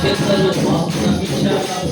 చేతలు మాకున్న విషయాలు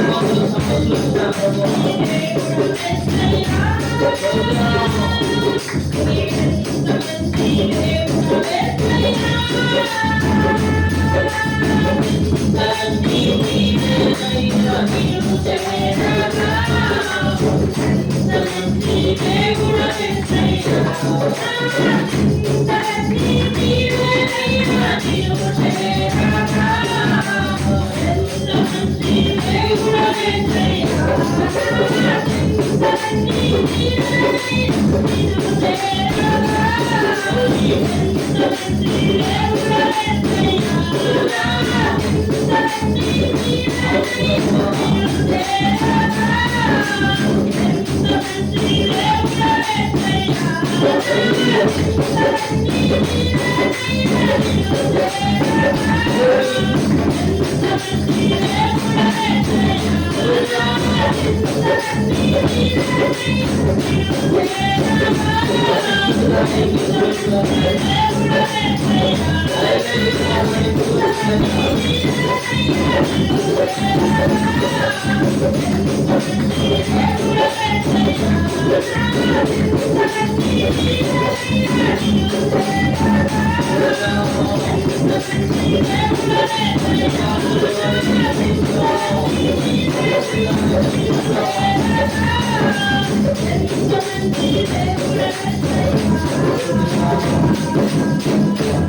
మాకున్న సమస్యలు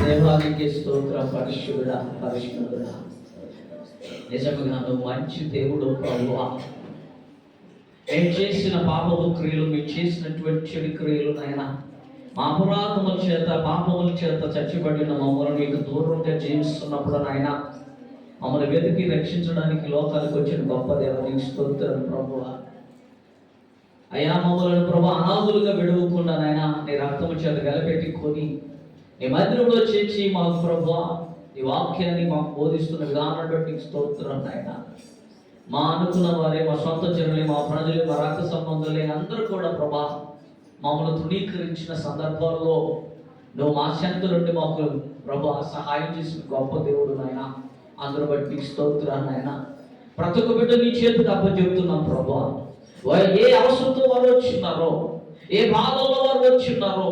దేవానికి స్తోత్రం. పరిశుద్ధుడా పరిశుద్ధుడా, నిజంగా నువ్వు మంచి దేవుడు ప్రభువా. మేము చేసిన పాపము క్రియలు, మేము చేసినటువంటి చెడు క్రియలు నాయన, మా అపరాధముల చేత పాపముల చేత చచ్చిపడిన మమ్మల్ని నీకు దూరంగా జీవిస్తున్నప్పుడు నాయన, మమ్మల్ని వెతికి రక్షించడానికి లోకానికి వచ్చిన గొప్ప దేవునికి స్తోత్రం ప్రభువా. అయ్యా మమ్మల్ని ప్రభు అనాథులుగా విడవకుండా నాయన నీ రక్తము చేత గలపెట్టుకొని నీ మందిరంలో చేర్చి మాకు ప్రభువా నీ వాక్యాన్ని మాకు బోధిస్తున్న విధానం బట్టి స్తోత్రం నాయన. మా అనుకున్న వారే, మా సొంత జనులే, మా ప్రజలే, మా రక్త సంబంధులే అందరూ కూడా ప్రభా మమ్మల్ని తృణీకరించిన సందర్భాల్లో నువ్వు మా చెంత నుండి మాకు ప్రభా సహాయం చేసిన గొప్ప దేవుడు నాయన. అందరూ బట్టి స్తోత్రాలు నాయన. ప్రతి ఒక్క బిడ్డ నీ చేతికి అప్పచెప్తున్నాం ప్రభువా. వారు ఏ అవసరంతో వారు వచ్చి ఉన్నారో, ఏ బాధల్లో వారు వచ్చి ఉన్నారో,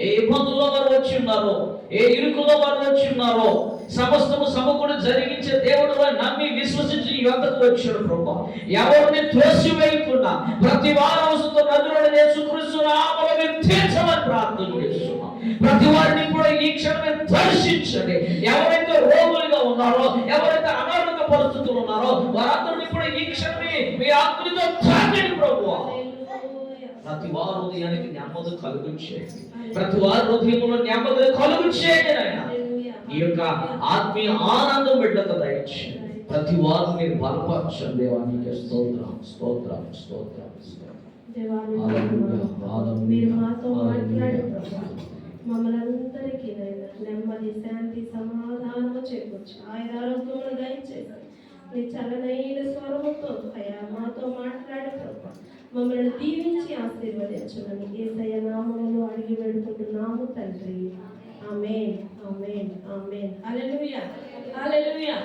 ఏ ఇబ్బందుల్లో వారు వచ్చి ఉన్నారో, ఏ ఇరుకులో వారు వచ్చి ఉన్నారో, సమస్తము సమకూడి జరిగించే దేవుడు వారు నమ్మి విశ్వసించి ఈ వద్దకు వచ్చాడు ప్రభువా. ఎవరిని త్రోసివేయకుండా ప్రతి వారం అవసరంతో నదులను యేసుక్రీస్తు నామములో మీరు తీర్చమని ప్రార్థన చేస్తున్నాం. ప్రతి వారిని కూడా ఈ క్షణమే దర్శించండి. ఎవరైతే రోగులుగా ఉన్నారో, ఎవరైతే అనారోగ్య పరిస్థితులు ఉన్నారో, వారందరినీ కూడా ఈ క్షణమే మీ ఆత్మతో తాకండి ప్రభువా. ప్రతి వారు హృదయానికి నెమ్మది కలుగు చేయండి. ప్రతి వారి హృదయంలో నెమ్మది కలుగు చేయండి నాయన. ఈ యొక్క ఆత్మీయ ఆనందం బిడ్డకు దయచేయండి. ప్రతి వారు మీరు బలపరచండి. దేవానికి స్తోత్రం స్తోత్రం స్తోత్రం మీరు మాతో మాట్లాడే మమ్మల్ని అందరికీ నెమ్మది, శాంతి, సమాధానము చేకూర్చి ఆయన ఆరోగ్యమును దయచేసి నీ చల్లనైన స్వరముతో అయ్యా మాతో మాట్లాడే ప్రభు మమ్మల్ని దీవించి ఆశీర్వదించునని యేసయ్య నామములో అడిగి వేడుకుంటున్నాము తండ్రి. ఆమేన్ ఆమేన్ ఆమేన్. హల్లెలూయా హల్లెలూయా.